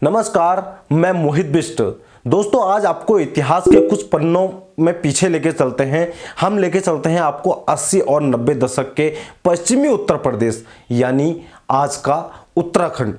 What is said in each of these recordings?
नमस्कार, मैं मोहित बिष्ट। दोस्तों, आज आपको इतिहास के कुछ पन्नों में पीछे लेके चलते हैं। हम लेके चलते हैं आपको 80 और 90 दशक के पश्चिमी उत्तर प्रदेश यानी आज का उत्तराखंड,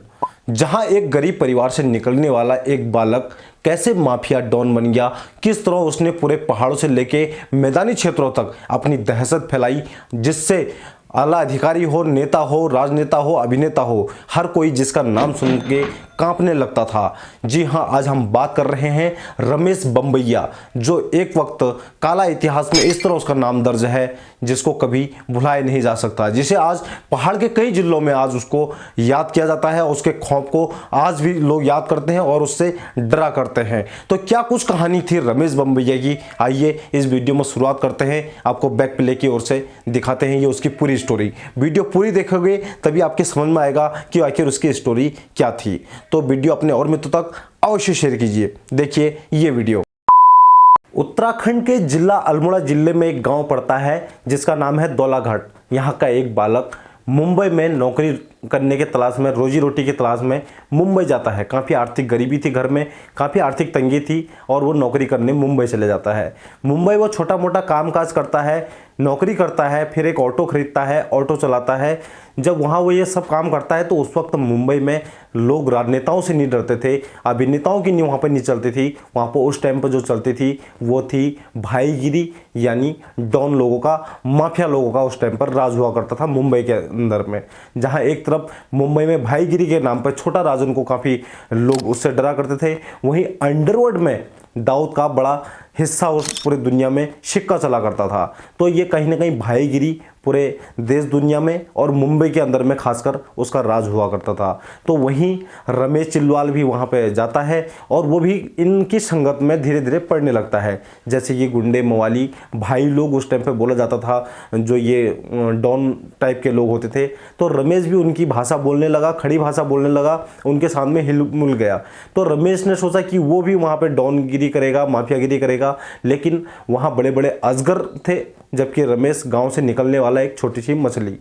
जहां एक गरीब परिवार से निकलने वाला एक बालक कैसे माफिया डॉन बन गया, किस तरह उसने पूरे पहाड़ों से लेके मैदानी क्षेत्रों तक अपनी दहशत फैलाई, जिससे आला अधिकारी हो, नेता हो, राजनेता हो, अभिनेता हो, हर कोई जिसका नाम सुन के कांपने लगता था। जी हां, आज हम बात कर रहे हैं रमेश बम्बैया, जो एक वक्त काला इतिहास में इस तरह उसका नाम दर्ज है जिसको कभी भुलाया नहीं जा सकता, जिसे आज पहाड़ के कई जिलों में आज उसको याद किया जाता है। उसके खौफ को आज भी लोग याद करते हैं और उससे डरा करते हैं। तो क्या कुछ कहानी थी रमेश बम्बैया की, आइए इस वीडियो में शुरुआत करते हैं। आपको बैक प्ले की ओर से दिखाते हैं ये उसकी पूरी स्टोरी। वीडियो पूरी देखोगे तभी आपके समझ में आएगा कि आखिर उसकी स्टोरी क्या थी। तो वीडियो अपने और मित्रों तक अवश्य शेयर कीजिए। देखिए ये वीडियो। उत्तराखंड के जिला अल्मोड़ा जिले में एक गांव पड़ता है जिसका नाम है दौलाघाट। यहाँ का एक बालक मुंबई में नौकरी करने के तलाश में, रोजी रोटी की तलाश में मुंबई जाता है। काफ़ी आर्थिक गरीबी थी घर में, काफ़ी आर्थिक तंगी थी और वो नौकरी करने मुंबई चले जाता है। मुंबई वो छोटा मोटा कामकाज करता है, नौकरी करता है, फिर एक ऑटो खरीदता है, ऑटो चलाता है। जब वहाँ वो ये सब काम करता है तो उस वक्त मुंबई में लोग राजनेताओं से नहीं डरते थे, अभिनेताओं की नहीं वहाँ पर नहीं चलती थी। वहाँ पर उस टाइम पर जो चलती थी वो थी भाईगिरी, यानी डॉन लोगों का, माफिया लोगों का उस टाइम पर राज हुआ करता था मुंबई के अंदर में। जहाँ एक तरफ मुंबई में भाईगिरी के नाम पर छोटा राजन को काफ़ी लोग उससे डरा करते थे, वहीं अंडरवर्ल्ड में दाऊद का बड़ा हिस्सा उस पूरे दुनिया में सिक्का चला करता था। तो ये कहीं ना कहीं भाईगिरी पूरे देश दुनिया में और मुंबई के अंदर में खासकर उसका राज हुआ करता था। तो वहीं रमेश चिल्वाल भी वहाँ पे जाता है और वो भी इनकी संगत में धीरे धीरे पड़ने लगता है। जैसे ये गुंडे मवाली भाई लोग उस टाइम पे बोला जाता था, जो ये डॉन टाइप के लोग होते थे। तो रमेश भी उनकी भाषा बोलने लगा, खड़ी भाषा बोलने लगा, उनके सामने हिल मिल गया। तो रमेश ने सोचा कि वो भी वहाँ पर डॉनगिरी करेगा, माफियागिरी करेगा, लेकिन वहाँ बड़े बड़े अजगर थे जबकि रमेश गांव से निकलने वाला एक छोटी सी मछली।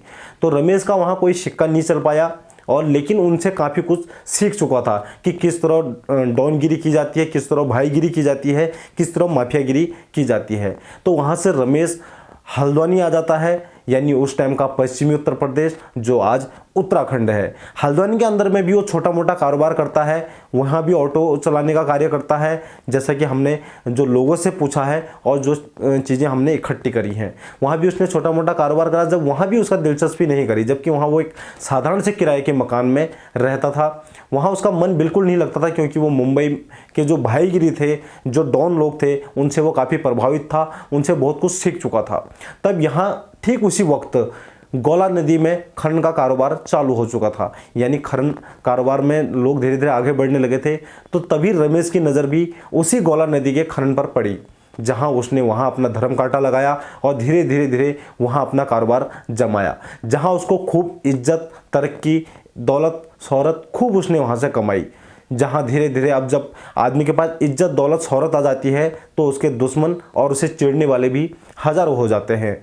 तो रमेश का वहाँ कोई सिक्का नहीं चल पाया और लेकिन उनसे काफ़ी कुछ सीख चुका था कि किस तरह डॉनगिरी की जाती है, किस तरह भाईगिरी की जाती है, किस तरह माफियागिरी की जाती है। तो वहाँ से रमेश हल्द्वानी आ जाता है, यानी उस टाइम का पश्चिमी उत्तर प्रदेश जो आज उत्तराखंड है। हल्द्वानी के अंदर में भी वो छोटा मोटा कारोबार करता है, वहाँ भी ऑटो चलाने का कार्य करता है, जैसा कि हमने जो लोगों से पूछा है और जो चीज़ें हमने इकट्ठी करी हैं। वहाँ भी उसने छोटा मोटा कारोबार करा, जब वहाँ भी उसका दिलचस्पी नहीं करी, जबकि वहाँ वो एक साधारण से किराए के मकान में रहता था। वहाँ उसका मन बिल्कुल नहीं लगता था क्योंकि वो मुंबई के जो भाईगिरी थे, जो डॉन लोग थे, उनसे वो काफ़ी प्रभावित था, उनसे बहुत कुछ सीख चुका था। तब यहाँ ठीक उसी वक्त गौला नदी में खनन का कारोबार चालू हो चुका था, यानी खनन कारोबार में लोग धीरे धीरे आगे बढ़ने लगे थे। तो तभी रमेश की नज़र भी उसी गौला नदी के खनन पर पड़ी, जहां उसने वहां अपना धर्म कांटा लगाया और धीरे धीरे धीरे वहां अपना कारोबार जमाया, जहां उसको खूब इज्जत, तरक्की, दौलत, शोहरत खूब उसने वहां से कमाई। जहाँ धीरे धीरे अब जब आदमी के पास इज्जत, दौलत, शोहरत आ जाती है तो उसके दुश्मन और उसे चिढ़ने वाले भी हज़ारों हो जाते हैं।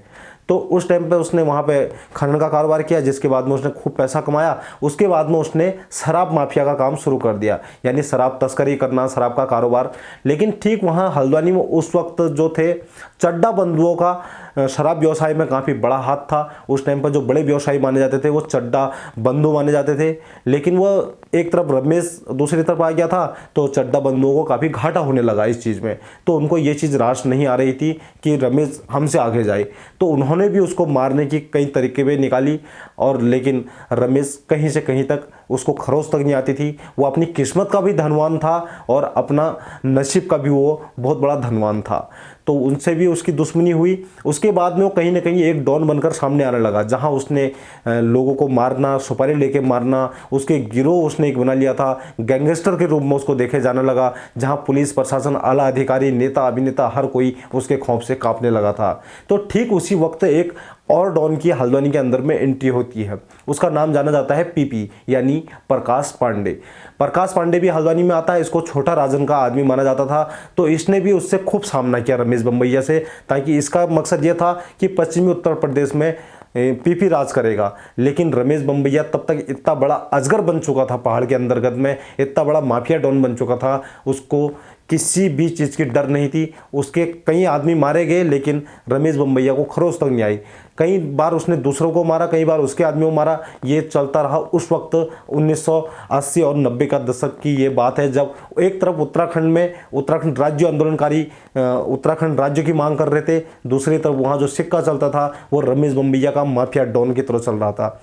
तो उस टाइम पे उसने वहाँ पे खनन का कारोबार किया, जिसके बाद में उसने खूब पैसा कमाया। उसके बाद में उसने शराब माफिया का काम शुरू कर दिया, यानी शराब तस्करी करना, शराब का कारोबार। लेकिन ठीक वहाँ हल्द्वानी में उस वक्त जो थे चड्डा बंधुओं का शराब व्यवसाय में काफ़ी बड़ा हाथ था। उस टाइम पर जो बड़े व्यवसायी माने जाते थे वो चड्डा बंधु माने जाते थे। लेकिन वो एक तरफ रमेश दूसरी तरफ आ गया था तो चड्डा बंधुओं को काफ़ी घाटा होने लगा इस चीज़ में। तो उनको ये चीज़ रास नहीं आ रही थी कि रमेश हमसे आगे जाए, तो उन्होंने भी उसको मारने की कई तरीके भी निकाली। और लेकिन रमेश कहीं से कहीं तक उसको खरोच तक नहीं आती थी। वो अपनी किस्मत का भी धनवान था और अपना नसीब का भी वो बहुत बड़ा धनवान था। तो उनसे भी उसकी दुश्मनी हुई। उसके बाद में वो कहीं ना कहीं एक डॉन बनकर सामने आने लगा, जहां उसने लोगों को मारना, सुपारी लेके मारना, उसके गिरोह उसने एक बना लिया था। गैंगस्टर के रूप में उसको देखे जाने लगा, जहां पुलिस प्रशासन, आला अधिकारी, नेता, अभिनेता हर कोई उसके खौफ से कांपने लगा था। तो ठीक उसी वक्त एक और डॉन की हल्द्वानी के अंदर में एंट्री होती है। उसका नाम जाना जाता है पीपी, यानी प्रकाश पांडे। प्रकाश पांडे भी हल्द्वानी में आता है। इसको छोटा राजन का आदमी माना जाता था। तो इसने भी उससे खूब सामना किया रमेश बम्बैया से, ताकि इसका मकसद ये था कि पश्चिमी उत्तर प्रदेश में पीपी राज करेगा। लेकिन रमेश बम्बैया तब तक इतना बड़ा अजगर बन चुका था पहाड़ के अंतर्गत में, इतना बड़ा माफिया डॉन बन चुका था, उसको किसी भी चीज़ की डर नहीं थी। उसके कई आदमी मारे गए लेकिन रमेश बम्बैया को खरोच तक नहीं आई। कई बार उसने दूसरों को मारा, कई बार उसके आदमियों को मारा। ये चलता रहा। उस वक्त 1980 और 90 का दशक की ये बात है, जब एक तरफ उत्तराखंड में उत्तराखंड राज्य आंदोलनकारी उत्तराखंड राज्य की मांग कर रहे थे, दूसरी तरफ वहाँ जो सिक्का चलता था वो रमेश बम्बैया का माफिया डॉन की तरह चल रहा था।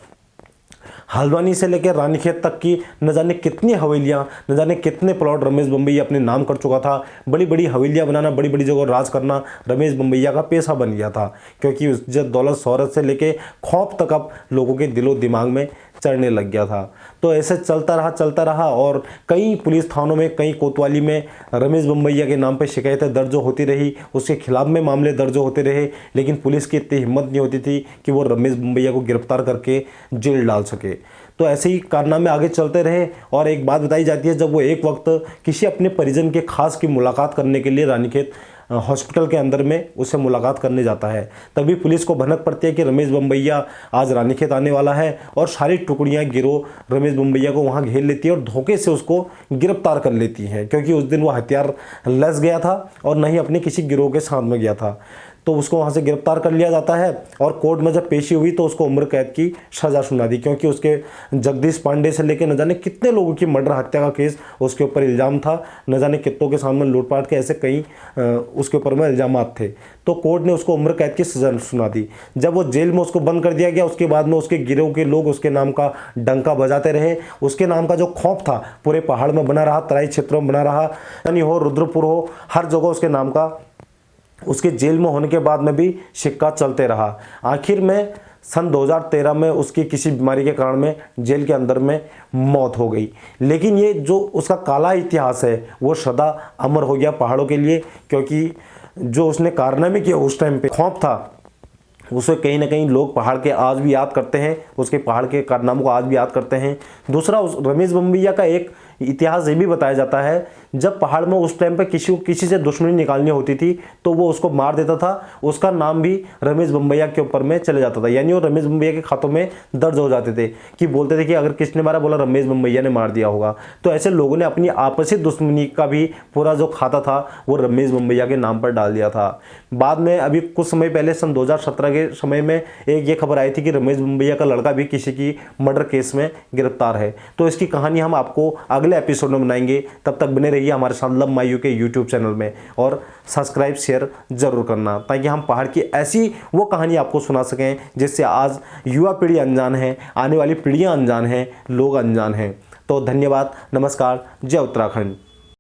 हल्द्वानी से लेकर रानीखेत तक की न जाने कितनी हवेलियां, न जाने कितने प्लॉट रमेश बम्बैया अपने नाम कर चुका था। बड़ी बड़ी हवेलियां बनाना, बड़ी बड़ी जगह राज करना रमेश बम्बैया का पेशा बन गया था, क्योंकि उस इज्जत दौलत शोहरत से लेके खौफ तक अब लोगों के दिलो दिमाग में चढ़ने लग गया था। तो ऐसे चलता रहा और कई पुलिस थानों में, कई कोतवाली में रमेश बम्बैया के नाम पर शिकायतें दर्ज होती रही, उसके खिलाफ में मामले दर्ज होते रहे, लेकिन पुलिस की इतनी हिम्मत नहीं होती थी कि वो रमेश बम्बैया को गिरफ्तार करके जेल डाल सके। तो ऐसे ही कारनामे आगे चलते रहे। और एक बात बताई जाती है, जब वो एक वक्त किसी अपने परिजन के खास की मुलाकात करने के लिए रानीखेत हॉस्पिटल के अंदर में उससे मुलाकात करने जाता है, तभी पुलिस को भनक पड़ती है कि रमेश बम्बैया आज रानीखेत आने वाला है, और सारी टुकड़ियां गिरोह रमेश बम्बैया को वहां घेर लेती है और धोखे से उसको गिरफ्तार कर लेती हैं, क्योंकि उस दिन वो हथियार लस गया था और न ही अपने किसी गिरोह के साथ में गया था। तो उसको वहाँ से गिरफ्तार कर लिया जाता है और कोर्ट में जब पेशी हुई तो उसको उम्र कैद की सज़ा सुना दी, क्योंकि उसके जगदीश पांडे से लेकर न जाने कितने लोगों की मर्डर हत्या का केस उसके ऊपर इल्ज़ाम था, न जाने कितनों के सामने लूटपाट के ऐसे कई उसके ऊपर में इल्ज़ाम थे। तो कोर्ट ने उसको उम्र कैद की सज़ा सुना दी। जब वो जेल में उसको बंद कर दिया गया, उसके बाद में उसके गिरोह के लोग उसके नाम का डंका बजाते रहे। उसके नाम का जो खौफ था पूरे पहाड़ में बना रहा, तराई क्षेत्रों में बना रहा, यानी हो रुद्रपुर हो, हर जगह उसके नाम का उसके जेल में होने के बाद में भी सिक्का चलते रहा। आखिर में सन 2013 में उसकी किसी बीमारी के कारण में जेल के अंदर में मौत हो गई। लेकिन ये जो उसका काला इतिहास है वो सदा अमर हो गया पहाड़ों के लिए, क्योंकि जो उसने कारनामे किया उस टाइम पे खौफ था, उसे कहीं ना कहीं लोग पहाड़ के आज भी याद करते हैं, उसके पहाड़ के कारनामों को आज भी याद करते हैं। दूसरा, उस रमेश बम्बैया का एक इतिहास ये भी बताया जाता है, जब पहाड़ में उस टाइम पे किसी से दुश्मनी निकालनी होती थी तो वो उसको मार देता था, उसका नाम भी रमेश बम्बैया के ऊपर में चले जाता था, यानी वो रमेश बम्बैया के खातों में दर्ज हो जाते थे कि बोलते थे कि अगर किसने मारा, बोला रमेश बम्बैया ने मार दिया होगा। तो ऐसे लोगों ने अपनी आपसी दुश्मनी का भी पूरा जो खाता था वो रमेश बम्बैया के नाम पर डाल दिया था। बाद में अभी कुछ समय पहले सन 2017 के समय में एक ये खबर आई थी कि रमेश बम्बैया का लड़का भी किसी की मर्डर केस में गिरफ्तार है। तो इसकी कहानी हम आपको अगले एपिसोड में बनाएंगे। तब तक बने रहिए हमारे साथ love my UK YouTube channel में, और सब्सक्राइब शेयर जरूर करना, ताकि हम पहाड़ की ऐसी वो कहानी आपको सुना सकें जिससे आज युवा पीढ़ी अनजान है, आने वाली पीढ़ियां अनजान हैं, लोग अनजान हैं। तो धन्यवाद, नमस्कार, जय उत्तराखंड।